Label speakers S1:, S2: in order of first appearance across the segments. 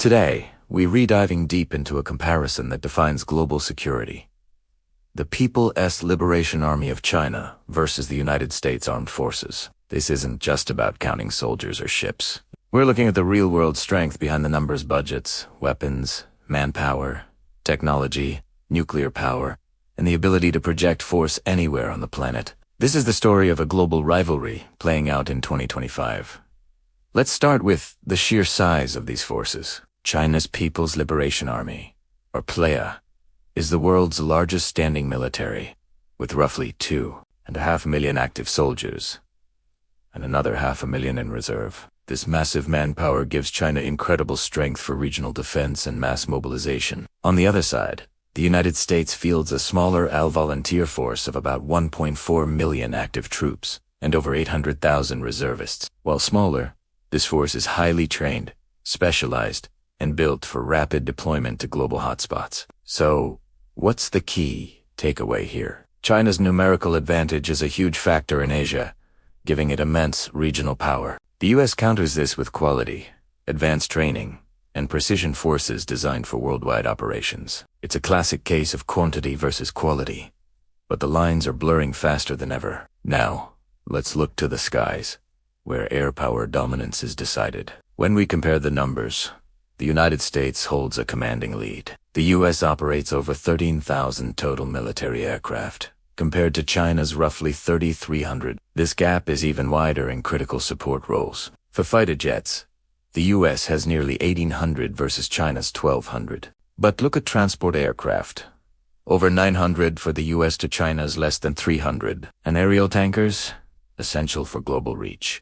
S1: Today, we're diving deep into a comparison that defines global security. The People's Liberation Army of China versus the United States Armed Forces. This isn't just about counting soldiers or ships. We're looking at the real-world strength behind the numbers, budgets, weapons, manpower, technology, nuclear power, and the ability to project force anywhere on the planet. This is the story of a global rivalry playing out in 2025. Let's start with the sheer size of these forces. China's People's Liberation Army, or PLA, is the world's largest standing military, with roughly 2.5 million active soldiers, and another 500,000 in reserve. This massive manpower gives China incredible strength for regional defense and mass mobilization. On the other side, the United States fields a smaller all-volunteer force of about 1.4 million active troops and over 800,000 reservists. While smaller, this force is highly trained, specialized, and built for rapid deployment to global hotspots. So, what's the key takeaway here? China's numerical advantage is a huge factor in Asia, giving it immense regional power. The U.S. counters this with quality, advanced training, and precision forces designed for worldwide operations. It's a classic case of quantity versus quality, but the lines are blurring faster than ever. Now, let's look to the skies, where air power dominance is decided. When we compare the numbers, the United States holds a commanding lead. The U.S. operates over 13,000 total military aircraft, compared to China's roughly 3,300. This gap is even wider in critical support roles. For fighter jets, the U.S. has nearly 1,800 versus China's 1,200. But look at transport aircraft. Over 900 for the U.S. to China's less than 300. And aerial tankers? Essential for global reach.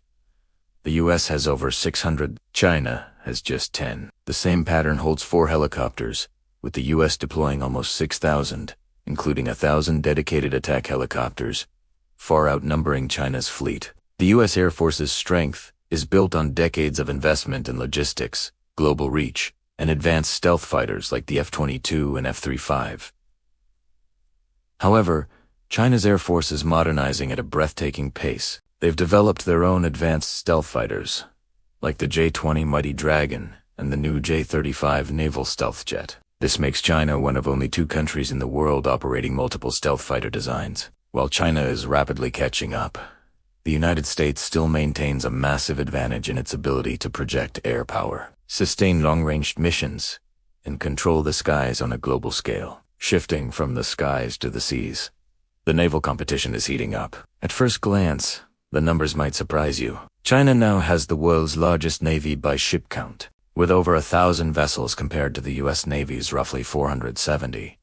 S1: The U.S. has over 600. China has just 10. The same pattern holds for helicopters, with the U.S. deploying almost 6,000, including 1,000 dedicated attack helicopters, far outnumbering China's fleet. The U.S. Air Force's strength is built on decades of investment in logistics, global reach, and advanced stealth fighters like the F-22 and F-35. However, China's Air Force is modernizing at a breathtaking pace. They've developed their own advanced stealth fighters, like the J-20 Mighty Dragon and the new J-35 naval stealth jet. This makes China one of only 2 countries in the world operating multiple stealth fighter designs. While China is rapidly catching up, the United States still maintains a massive advantage in its ability to project air power, sustain long-range missions, and control the skies on a global scale. Shifting from the skies to the seas, the naval competition is heating up. At first glance, the numbers might surprise you. China now has the world's largest navy by ship count, with over 1,000 vessels compared to the U.S. Navy's roughly 470.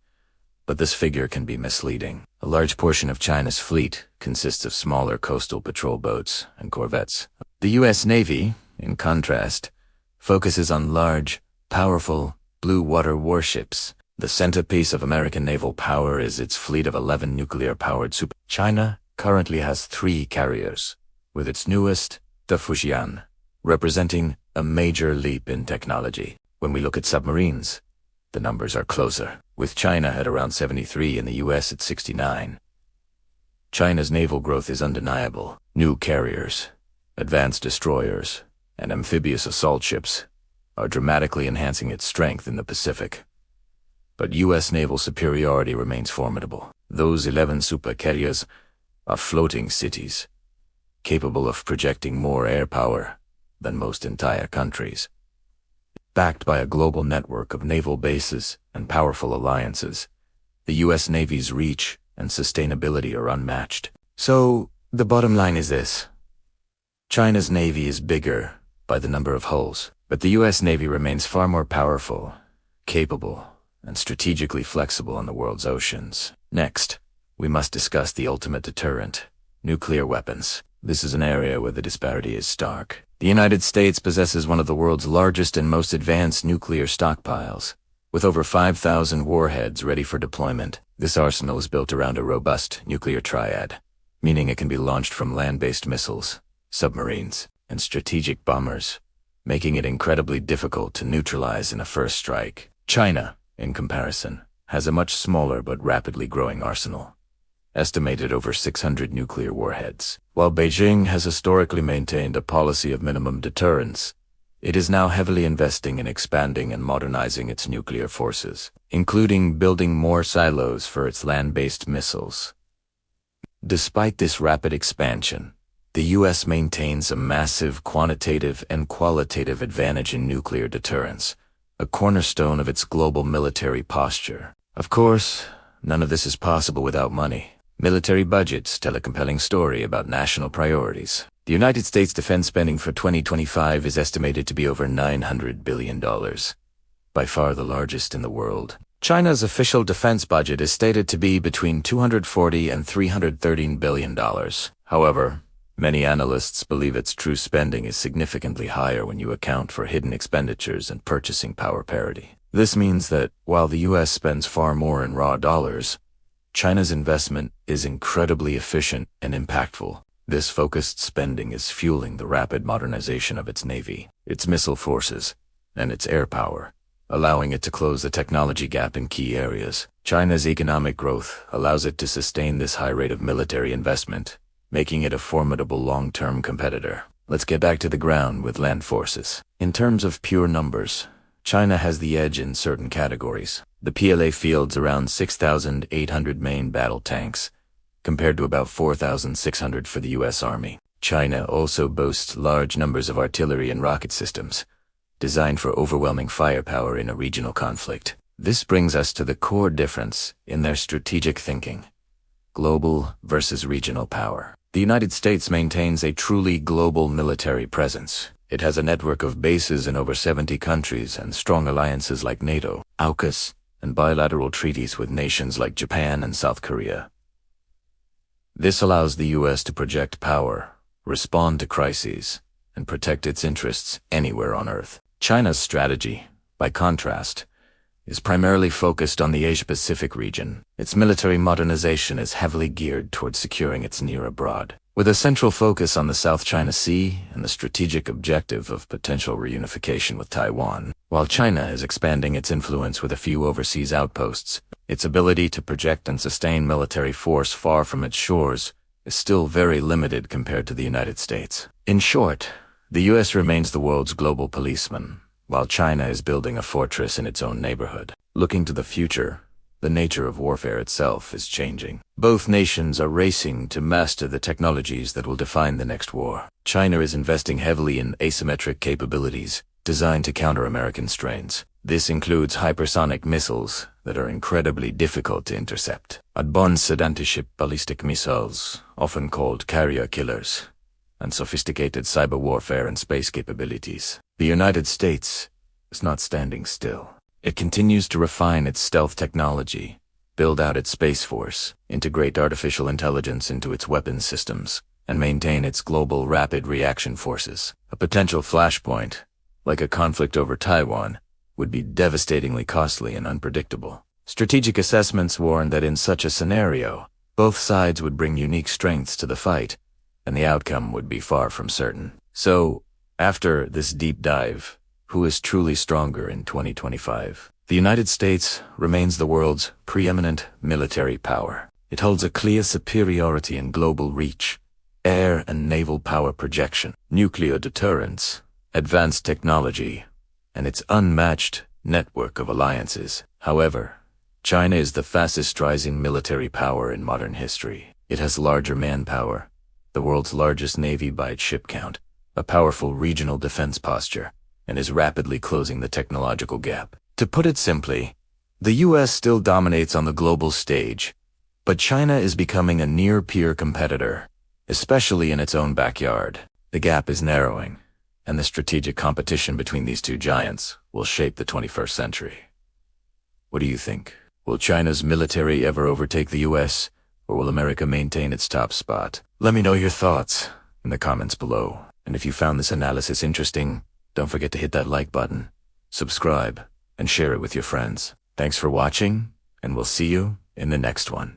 S1: But this figure can be misleading. A large portion of China's fleet consists of smaller coastal patrol boats and corvettes. The U.S. Navy, in contrast, focuses on large, powerful, blue water warships. The centerpiece of American naval power is its fleet of 11 nuclear-powered super. China currently has 3 carriers, with its newest, the Fujian, representing a major leap in technology. When we look at submarines, the numbers are closer, with China at around 73 and the U.S. at 69. China's naval growth is undeniable. New carriers, advanced destroyers, and amphibious assault ships are dramatically enhancing its strength in the Pacific. But U.S. naval superiority remains formidable. Those 11 super carriers are floating cities, capable of projecting more air power than most entire countries. Backed by a global network of naval bases and powerful alliances, the U.S. Navy's reach and sustainability are unmatched. So, the bottom line is this. China's Navy is bigger by the number of hulls, but the U.S. Navy remains far more powerful, capable, and strategically flexible on the world's oceans. Next, we must discuss the ultimate deterrent, nuclear weapons. This is an area where the disparity is stark. The United States possesses one of the world's largest and most advanced nuclear stockpiles, with over 5,000 warheads ready for deployment. This arsenal is built around a robust nuclear triad, meaning it can be launched from land-based missiles, submarines, and strategic bombers, making it incredibly difficult to neutralize in a first strike. China, in comparison, has a much smaller but rapidly growing arsenal, estimated over 600 nuclear warheads. While Beijing has historically maintained a policy of minimum deterrence, It is now heavily investing in expanding and modernizing its nuclear forces, including building more silos for its land-based missiles. Despite this rapid expansion, the U.S. maintains a massive quantitative and qualitative advantage in nuclear deterrence, a cornerstone of its global military posture. Of course, none of this is possible without money. Military budgets tell a compelling story about national priorities. The United States defense spending for 2025 is estimated to be over $900 billion, by far the largest in the world. China's official defense budget is stated to be between $240 and $313 billion. However, many analysts believe its true spending is significantly higher when you account for hidden expenditures and purchasing power parity. This means that while the U.S. spends far more in raw dollars, China's investment is incredibly efficient and impactful. This focused spending is fueling the rapid modernization of its navy, its missile forces, and its air power, allowing it to close the technology gap in key areas. China's economic growth allows it to sustain this high rate of military investment, making it a formidable long-term competitor. Let's get back to the ground with land forces. In terms of pure numbers, China has the edge in certain categories. The PLA fields around 6,800 main battle tanks, compared to about 4,600 for the U.S. Army. China also boasts large numbers of artillery and rocket systems, designed for overwhelming firepower in a regional conflict. This brings us to the core difference in their strategic thinking: global versus regional power. The United States maintains a truly global military presence. It has a network of bases in over 70 countries and strong alliances like NATO, AUKUS, and bilateral treaties with nations like Japan and South Korea. This allows the U.S. to project power, respond to crises, and protect its interests anywhere on Earth. China's strategy, by contrast, is primarily focused on the Asia-Pacific region. Its military modernization is heavily geared towards securing its near abroad, with a central focus on the South China Sea and the strategic objective of potential reunification with Taiwan. While China is expanding its influence with a few overseas outposts, its ability to project and sustain military force far from its shores is still very limited compared to the United States. In short, the U.S. remains the world's global policeman, while China is building a fortress in its own neighborhood. Looking to the future, the nature of warfare itself is changing. Both nations are racing to master the technologies that will define the next war. China is investing heavily in asymmetric capabilities designed to counter American strains. This includes hypersonic missiles that are incredibly difficult to intercept, advanced anti-ship ballistic missiles, often called carrier killers, and sophisticated cyber warfare and space capabilities. The United States is not standing still. It continues to refine its stealth technology, build out its space force, integrate artificial intelligence into its weapons systems, and maintain its global rapid reaction forces. A potential flashpoint, like a conflict over Taiwan, would be devastatingly costly and unpredictable. Strategic assessments warn that in such a scenario, both sides would bring unique strengths to the fight, and the outcome would be far from certain. So, after this deep dive, who is truly stronger in 2025? The United States remains the world's preeminent military power. It holds a clear superiority in global reach, air and naval power projection, nuclear deterrence, advanced technology, and its unmatched network of alliances. However, China is the fastest rising military power in modern history. It has larger manpower, the world's largest navy by its ship count, a powerful regional defense posture, and is rapidly closing the technological gap. To put it simply, the U.S. still dominates on the global stage, but China is becoming a near-peer competitor, especially in its own backyard. The gap is narrowing, and the strategic competition between these two giants will shape the 21st century. What do you think? Will China's military ever overtake the U.S., or will America maintain its top spot? Let me know your thoughts in the comments below. And if you found this analysis interesting, don't forget to hit that like button, subscribe, and share it with your friends. Thanks for watching, and we'll see you in the next one.